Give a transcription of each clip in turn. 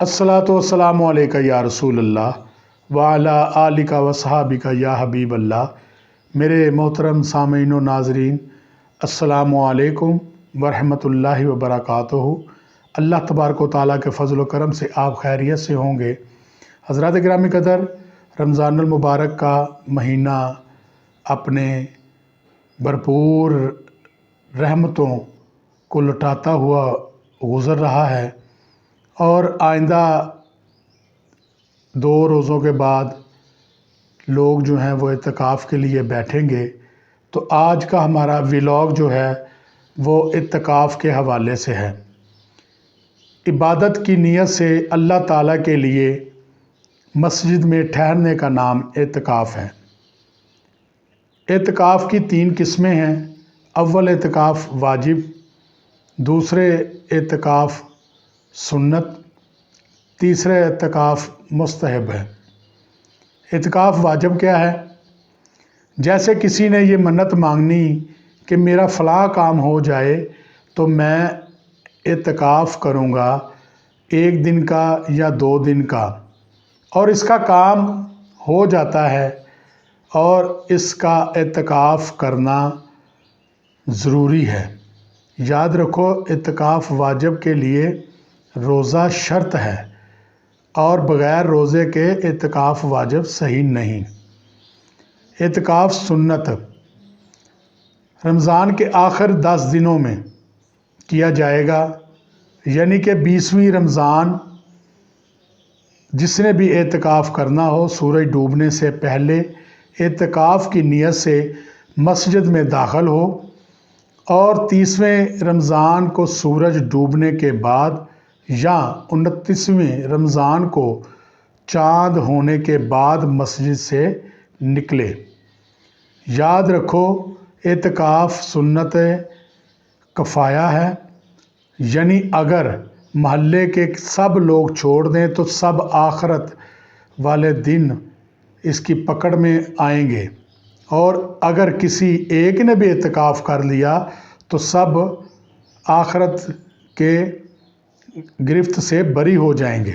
अस्सलातु वस्सलामु अलैका या रसूल अल्लाह व अला आलिका व सहाबिका या हबीब अल्लाह। मेरे मोहतरम सामीन व नाज़रीन, अस्सलामु अलैकुम व रहमतुल्लाहि व बरकातुहू। अल्लाह तबारक व तआला के फ़ज़ल व करम से आप खैरियत से होंगे। हज़रात गिरामी क़दर, रमज़ानुल मुबारक का महीना अपने भरपूर रहमतों को लुटाता हुआ गुज़र रहा है और आइंदा 2 रोज़ों के बाद लोग जो हैं वो इत्तिकाफ़ के लिए बैठेंगे। तो आज का हमारा व्लॉग जो है वो इत्तिकाफ़ के हवाले से है। इबादत की नीयत से अल्लाह ताला के लिए मस्जिद में ठहरने का नाम इत्तिकाफ़ है। इत्तिकाफ़ की 3 किस्में हैं। अव्वल इत्तिकाफ़ वाजिब, दूसरे इत्तिकाफ़ सुन्नत, तीसरे इत्तिकाफ़ मुस्तहब है। इत्तिकाफ़ वाजिब क्या है? जैसे किसी ने ये मन्नत मांगनी कि मेरा फ़लाँ काम हो जाए तो मैं इत्तिकाफ़ करूँगा 1 दिन का या 2 दिन का, और इसका काम हो जाता है और इसका इत्तिकाफ़ करना ज़रूरी है। याद रखो, इत्तिकाफ़ वाजिब के लिए रोज़ा शर्त है और बग़ैर रोज़े के इत्तिकाफ़ वाजिब सही नहीं। इत्तिकाफ़ सुन्नत रमज़ान के आखिर 10 दिनों में किया जाएगा, यानी कि 20वीं रमज़ान जिसने भी इत्तिकाफ़ करना हो, सूरज डूबने से पहले इत्तिकाफ़ की नीयत से मस्जिद में दाखिल हो और 30वें रमज़ान को सूरज डूबने के बाद या 29वें रमज़ान को चाँद होने के बाद मस्जिद से निकले। याद रखो, इत्तिकाफ़ सुन्नत कफ़ाया है, यानी अगर महल्ले के सब लोग छोड़ दें तो सब आखिरत वाले दिन इसकी पकड़ में आएंगे, और अगर किसी एक ने भी इत्तिकाफ़ कर लिया तो सब आखिरत के गिरफ्त से बरी हो जाएंगे।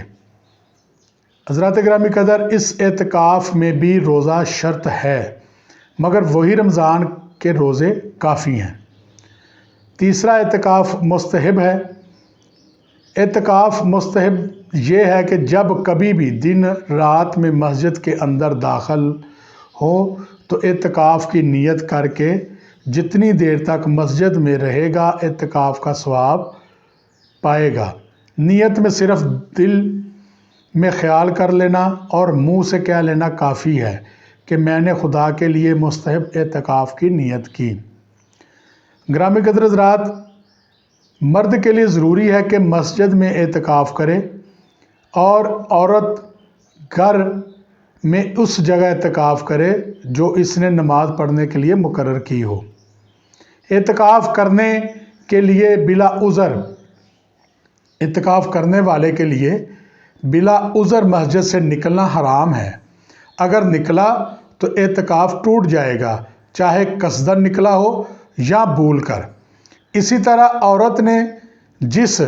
हज़रात गिरामी क़दर, इस इत्तिकाफ़ में भी रोज़ा शर्त है, मगर वही रमज़ान के रोज़े काफ़ी हैं। तीसरा इत्तिकाफ़ मुस्तहब है। इत्तिकाफ़ मुस्तहब ये है कि जब कभी भी दिन रात में मस्जिद के अंदर दाखिल हो तो इत्तिकाफ़ की नीयत करके जितनी देर तक मस्जिद में रहेगा इत्तिकाफ़ का सवाब पाएगा। नीयत में सिर्फ़ दिल में ख़्याल कर लेना और मुंह से कह लेना काफ़ी है कि मैंने खुदा के लिए मुस्तहब इत्तिकाफ़ की नीयत की। गिरामी क़दर हज़रात, मर्द के लिए ज़रूरी है कि मस्जिद में इत्तिकाफ़ करे और औरत घर में उस जगह इत्तिकाफ़ करे जो इसने नमाज़ पढ़ने के लिए मुकर्रर की हो। इत्तिकाफ़ करने के लिए बिला उज़र, इत्तिकाफ़ करने वाले के लिए बिला उज़र मस्जिद से निकलना हराम है। अगर निकला तो इत्तिकाफ़ टूट जाएगा, चाहे कसदन निकला हो या भूल कर। इसी तरह औरत ने जिस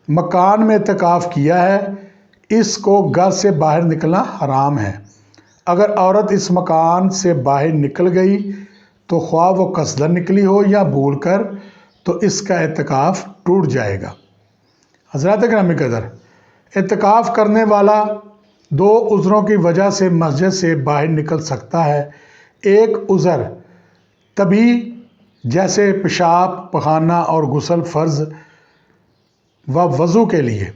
मकान में इत्तिकाफ़ किया है इसको घर से बाहर निकलना हराम है। अगर औरत इस मकान से बाहर निकल गई तो ख्वाह वो कसदन निकली हो या भूल कर, तो इसका इत्तिकाफ़ टूट जाएगा। हज़रात गिरामी क़दर, इत्तिकाफ़ करने वाला 2 उज़रों की वजह से मस्जिद से बाहर निकल सकता है। एक उज़र तभी, जैसे पेशाब, पखाना और गुस्ल फ़र्ज़ व वज़ू के लिए,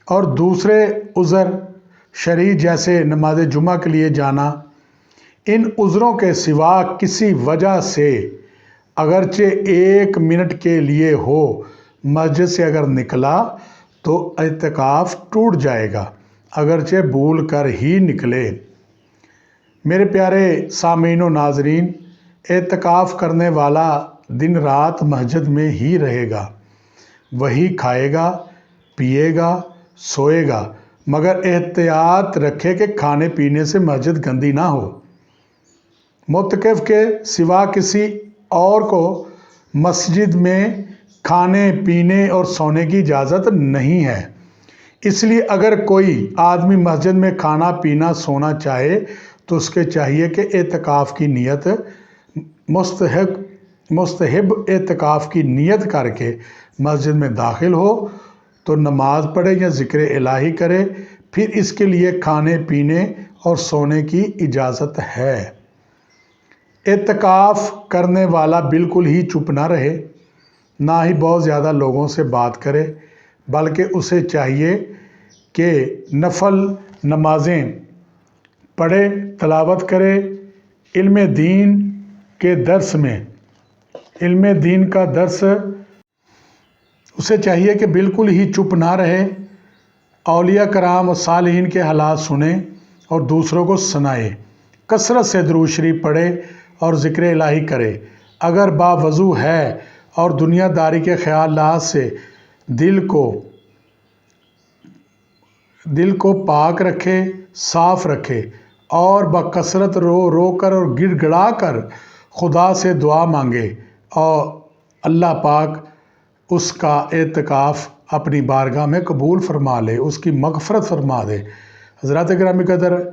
और दूसरे उज़र शरई जैसे नमाज जुमा के लिए जाना। इन उज़रों के सिवा किसी वजह से अगरचे 1 मिनट के लिए हो मस्जिद से अगर निकला तो इत्तिकाफ़ टूट जाएगा, अगरचे भूल कर ही निकले। मेरे प्यारे सामीन व नाज़रीन, इत्तिकाफ़ करने वाला दिन रात मस्जिद में ही रहेगा, वही खाएगा, पिएगा, सोएगा, मगर एहतियात रखे कि खाने पीने से मस्जिद गंदी ना हो। मुतकिफ़ के सिवा किसी और को मस्जिद में खाने पीने और सोने की इजाज़त नहीं है। اس لیے اگر کوئی آدمی مسجد میں کھانا پینا سونا چاہے تو اس کے چاہیے کہ اعتکاف کی نیت مستحب اعتکاف کی نیت کر کے مسجد میں داخل ہو تو نماز پڑھے یا ذکر الہی کرے، پھر اس کے لیے کھانے پینے اور سونے کی اجازت ہے۔ اعتکاف کرنے والا بالکل ہی چپ نہ رہے، نہ ہی بہت زیادہ لوگوں سے بات کرے، بلکہ اسے چاہیے کہ نفل نمازیں پڑھے، تلاوت کرے، علم دین کے درس میں علم دین کا درس اسے چاہیے کہ بالکل ہی چپ نہ رہے، اولیاء کرام اور صالحین کے حالات سنے اور دوسروں کو سنائے، کثرت سے درود شریف پڑھے اور ذکر الہی کرے۔ اگر باوضو ہے اور دنیا داری کے خیالات سے دل کو پاک رکھے، صاف رکھے اور بکثرت رو کر اور گڑ گڑا کر خدا سے دعا مانگے اور اللہ پاک اس کا اعتکاف اپنی بارگاہ میں قبول فرما لے، اس کی مغفرت فرما دے۔ حضرات گرامی قدر،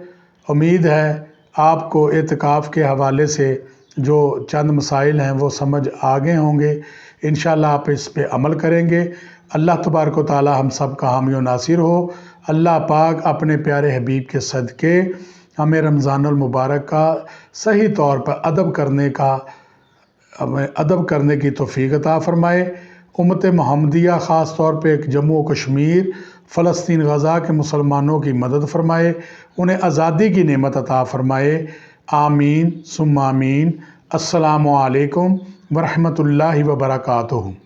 امید ہے آپ کو اعتکاف کے حوالے سے جو چند مسائل ہیں وہ سمجھ آگے ہوں گے۔ انشاءاللہ آپ اس پہ عمل کریں گے۔ اللہ تبارک و تعالی ہم سب کا حامی و ناصر ہو۔ اللہ پاک اپنے پیارے حبیب کے صدقے ہمیں رمضان المبارک کا صحیح طور پر ادب کرنے کی توفیق عطا فرمائے۔ امت محمدیہ خاص طور پہ جموں و کشمیر، فلسطین، غزہ کے مسلمانوں کی مدد فرمائے، انہیں آزادی کی نعمت عطا فرمائے۔ آمین ثم آمین۔ السلام علیکم ورحمۃ اللہ وبرکاتہ۔